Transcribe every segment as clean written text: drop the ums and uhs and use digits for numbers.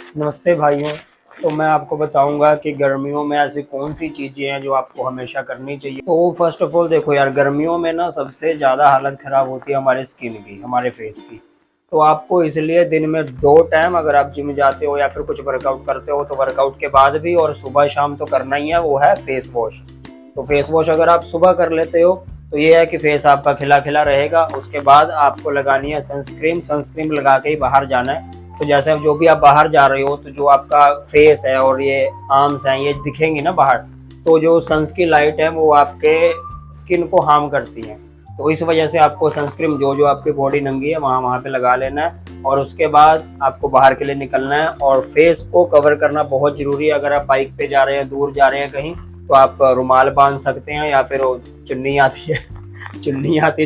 नमस्ते भाइयों। तो मैं आपको बताऊंगा कि गर्मियों में ऐसी कौन सी चीज़ें हैं जो आपको हमेशा करनी चाहिए। तो फर्स्ट ऑफ ऑल देखो यार, गर्मियों में ना सबसे ज़्यादा हालत ख़राब होती है हमारे स्किन की, हमारे फेस की। तो आपको इसलिए दिन में 2 टाइम, अगर आप जिम जाते हो या फिर कुछ वर्कआउट करते हो तो वर्कआउट के बाद भी और सुबह शाम तो करना ही है, वो है फेस वॉश। तो फेस वॉश अगर आप सुबह कर लेते हो तो ये है कि फेस आपका खिला खिला रहेगा। उसके बाद आपको लगानी है सनस्क्रीन। सनस्क्रीन लगा के ही बाहर जाना है। तो जैसे जो भी आप बाहर जा रहे हो तो जो आपका फेस है और ये आर्म्स हैं ये दिखेंगी ना बाहर, तो जो सन्स की लाइट है वो आपके स्किन को हार्म करती है। तो इस वजह से आपको सनस्क्रीन जो जो आपकी बॉडी नंगी है वहाँ वहाँ पे लगा लेना है और उसके बाद आपको बाहर के लिए निकलना है। और फेस को कवर करना बहुत जरूरी है। अगर आप बाइक पे जा रहे हैं, दूर जा रहे हैं कहीं, तो आप रुमाल बांध सकते हैं या फिर चुन्नी आती है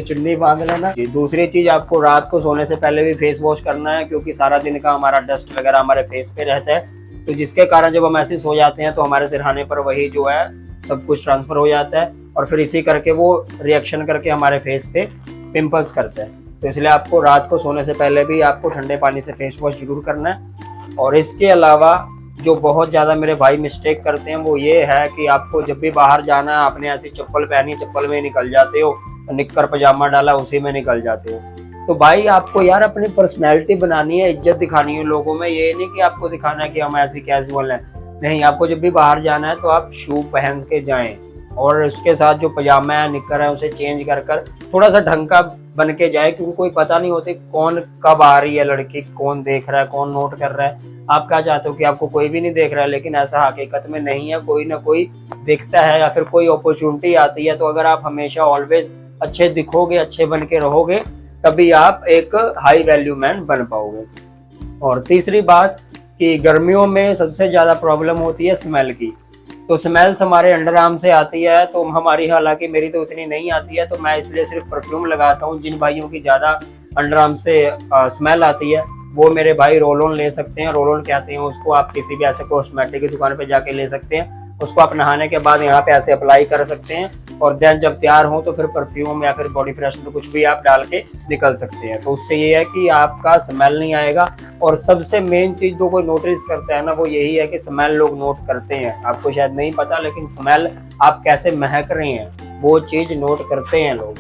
चुन्नी बांध लेना। दूसरी चीज, आपको रात को सोने से पहले भी फेस वॉश करना है, क्योंकि सारा दिन का हमारा डस्ट वगैरह हमारे फेस पे रहता है। तो जिसके कारण जब हम ऐसे सो जाते हैं तो हमारे सिरहाने पर वही जो है सब कुछ ट्रांसफर हो जाता है और फिर इसी करके वो रिएक्शन करके हमारे फेस पे पिंपल्स करता है। तो इसलिए आपको रात को सोने से पहले भी आपको ठंडे पानी से फेस वॉश जरूर करना है। और इसके अलावा जो बहुत ज़्यादा मेरे भाई मिस्टेक करते हैं वो ये है कि आपको जब भी बाहर जाना है आपने ऐसी चप्पल पहनी, चप्पल में निकल जाते हो, निक्कर पजामा डाला उसी में निकल जाते हो। तो भाई आपको यार अपनी पर्सनैलिटी बनानी है, इज्जत दिखानी है लोगों में। ये नहीं कि आपको दिखाना है कि हम ऐसे कैजुअल हैं। नहीं, आपको जब भी बाहर जाना है तो आप शू पहन के जाएं और उसके साथ जो पजामा है, निक्कर है, उसे चेंज कर कर थोड़ा सा ढंग का बन के जाए, क्योंकि कोई पता नहीं होती कौन कब आ रही है लड़की, कौन देख रहा है, कौन नोट कर रहा है। आप क्या चाहते हो कि आपको कोई भी नहीं देख रहा है, लेकिन ऐसा हकीकत में नहीं है। कोई ना कोई दिखता है या फिर कोई अपॉर्चुनिटी आती है। तो अगर आप हमेशा ऑलवेज अच्छे दिखोगे, अच्छे बन के रहोगे, तभी आप एक हाई वैल्यू मैन बन पाओगे। और तीसरी बात कि गर्मियों में सबसे ज़्यादा प्रॉब्लम होती है स्मेल की। तो स्मेल्स हमारे अंडर आर्म से आती है, तो हमारी, हालांकि मेरी तो इतनी नहीं आती है, तो मैं इसलिए सिर्फ परफ्यूम लगाता हूँ। जिन भाइयों की ज़्यादा अंडर आर्म से स्मेल आती है वो मेरे भाई रोल ऑन ले सकते हैं। रोल ऑन कहते हैं उसको, आप किसी भी ऐसे कॉस्मेटिक की दुकान पे जाके ले सकते हैं। उसको आप नहाने के बाद यहाँ पे ऐसे अप्लाई कर सकते हैं और देन जब तैयार हो तो फिर परफ्यूम या फिर बॉडी फ्रेशनर कुछ भी आप डाल के निकल सकते हैं। तो उससे ये है कि आपका स्मेल नहीं आएगा। और सबसे मेन चीज जो कोई नोटिस करता है ना, वो यही है कि स्मेल लोग नोट करते हैं। आपको शायद नहीं पता, लेकिन स्मेल आप कैसे महक रहे हैं वो चीज नोट करते हैं लोग।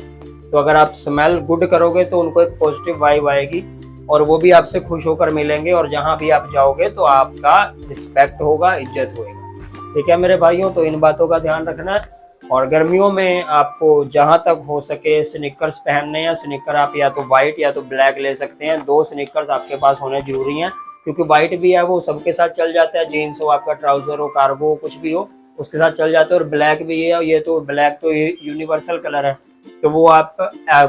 तो अगर आप स्मेल गुड करोगे तो उनको एक पॉजिटिव वाइब आएगी और वो भी आपसे खुश होकर मिलेंगे और जहां भी आप जाओगे तो आपका रिस्पेक्ट होगा, इज्जत होगी। ठीक है मेरे भाइयों, तो इन बातों का ध्यान रखना है। और गर्मियों में आपको जहां तक हो सके स्निकर्स पहनने हैं। स्निकर आप या तो व्हाइट या तो ब्लैक ले सकते हैं। 2 स्निकर्स आपके पास होने जरूरी हैं, क्योंकि व्हाइट भी है वो सबके साथ चल जाता है, जीन्स हो, आपका ट्राउजर हो, कार्गो हो, कुछ भी हो उसके साथ चल जाता है। और ब्लैक भी है, ये तो ब्लैक तो यूनिवर्सल कलर है, तो वो आप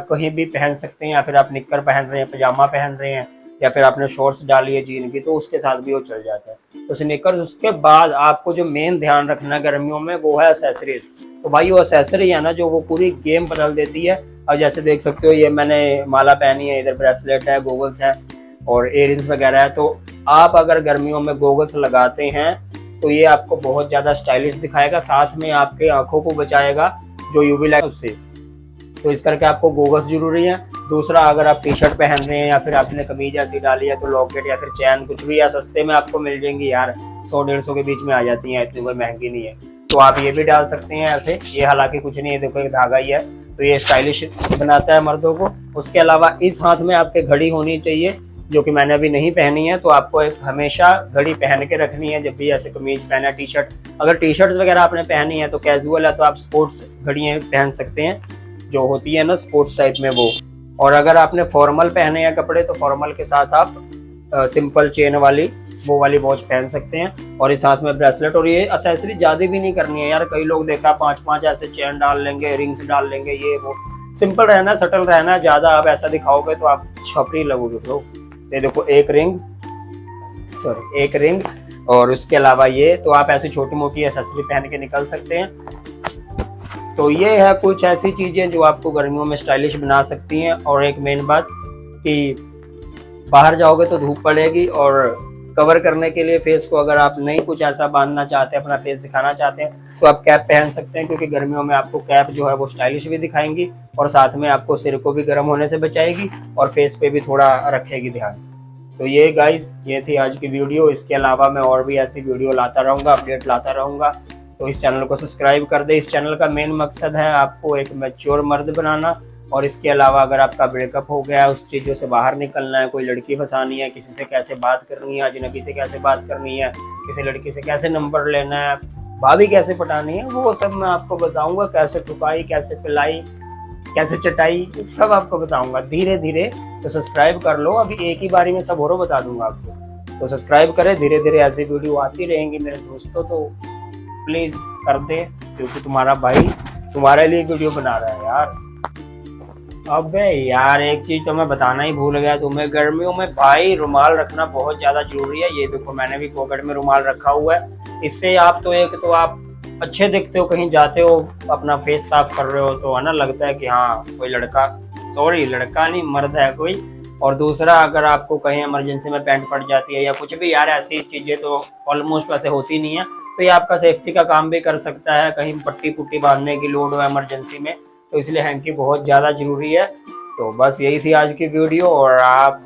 कहीं भी पहन सकते हैं। या फिर आप निक्कर पहन रहे हैं, पजामा पहन रहे हैं, या फिर आपने शॉर्ट्स डाली है जीन की, तो उसके साथ भी वो चल जाता है। तो स्नीकर्स। उसके बाद आपको जो मेन ध्यान रखना है गर्मियों में वो है एसेसरीज। तो भाई वो एसेसरी है ना जो वो पूरी गेम बदल देती है। अब जैसे देख सकते हो, ये मैंने माला पहनी है, इधर ब्रेसलेट है, गोगल्स है और इयररिंग्स वगैरह है। तो आप अगर गर्मियों में गोगल्स लगाते हैं तो ये आपको बहुत ज़्यादा स्टाइलिश दिखाएगा, साथ में आपके आंखों को बचाएगा जो यूवी लाइट उससे। तो इस करके आपको गोगल्स जरूरी है। दूसरा, अगर आप टी शर्ट पहन रहे हैं या फिर आपने कमीज ऐसी डाली है तो लॉकेट या फिर चैन कुछ भी या सस्ते में आपको मिल जाएंगी यार, 100-150 के बीच में आ जाती हैं, इतनी कोई महंगी नहीं है। तो आप ये भी डाल सकते हैं ऐसे। ये हालांकि कुछ नहीं है, देखो एक धागा ही है, तो ये स्टाइलिश बनाता है मर्दों को। उसके अलावा इस हाथ में आपके घड़ी होनी चाहिए, जो कि मैंने अभी नहीं पहनी है। तो आपको एक हमेशा घड़ी पहन के रखनी है जब भी ऐसे कमीज पहना, टी शर्ट। अगर टी शर्ट्स वगैरह आपने पहनी है तो कैजुअल है तो आप स्पोर्ट्स घड़ियाँ पहन सकते हैं, जो होती है ना स्पोर्ट्स टाइप में वो। और अगर आपने फॉर्मल पहने हैं कपड़े तो फॉर्मल के साथ आप सिंपल चेन वाली वो वाली वॉच पहन सकते हैं और इस साथ में ब्रेसलेट। और ये एक्सेसरी ज्यादा भी नहीं करनी है यार। कई लोग देखा 5-5 ऐसे चेन डाल लेंगे, रिंग्स डाल लेंगे, ये वो। सिंपल रहना, सटल रहना। ज्यादा आप ऐसा दिखाओगे तो आप छपरी लगोगे ब्रो। ये देखो एक रिंग और उसके अलावा ये, तो आप ऐसी छोटी मोटी एक्सेसरी पहन के निकल सकते हैं। तो ये है कुछ ऐसी चीजें जो आपको गर्मियों में स्टाइलिश बना सकती हैं। और एक मेन बात कि बाहर जाओगे तो धूप पड़ेगी और कवर करने के लिए फेस को, अगर आप नहीं कुछ ऐसा बांधना चाहते, अपना फेस दिखाना चाहते हैं, तो आप कैप पहन सकते हैं, क्योंकि गर्मियों में आपको कैप जो है वो स्टाइलिश भी दिखाएंगी और साथ में आपको सिर को भी गर्म होने से बचाएगी और फेस पे भी थोड़ा रखेगी ध्यान। तो ये गाइस, ये थी आज की वीडियो। इसके अलावा मैं और भी ऐसी वीडियो लाता रहूँगा, अपडेट लाता रहूँगा। तो इस चैनल को सब्सक्राइब कर दे। इस चैनल का मेन मकसद है आपको एक मैच्योर मर्द बनाना, और इसके अलावा अगर आपका ब्रेकअप हो गया है, उस चीज़ों से बाहर निकलना है, कोई लड़की फंसानी है, किसी से कैसे बात करनी है, अजनबी से कैसे बात करनी है, किसी लड़की से कैसे नंबर लेना है, भाभी कैसे पटानी है, वो सब मैं आपको बताऊंगा। कैसे ठुकाई, कैसे पिलाई, कैसे चटाई, सब आपको बताऊंगा धीरे धीरे। तो सब्सक्राइब कर लो, अभी एक ही बारी में सब और बता दूंगा आपको। तो सब्सक्राइब करें, धीरे धीरे ऐसी वीडियो आती रहेंगी मेरे दोस्तों। तो प्लीज़ कर दे, क्योंकि तुम्हारा भाई तुम्हारे लिए वीडियो बना रहा है यार। अबे यार, एक चीज तो मैं बताना ही भूल गया तुम्हें। गर्मियों में भाई रुमाल रखना बहुत ज्यादा जरूरी है। ये देखो, मैंने भी पॉकेट में रुमाल रखा हुआ है। इससे आप तो एक तो आप अच्छे दिखते हो, कहीं जाते हो अपना फेस साफ कर रहे हो तो है ना, लगता है कि हाँ कोई लड़का, सॉरी लड़का नहीं मर्द है कोई। और दूसरा, अगर आपको कहीं इमरजेंसी में पैंट फट जाती है या कुछ भी यार, ऐसी चीजें तो ऑलमोस्ट वैसे होती नहीं है, तो ये आपका सेफ्टी का काम भी कर सकता है। कहीं पट्टी पुट्टी बांधने की लोड हो इमरजेंसी में, तो इसलिए हैंकी बहुत ज़्यादा ज़रूरी है। तो बस यही थी आज की वीडियो, और आप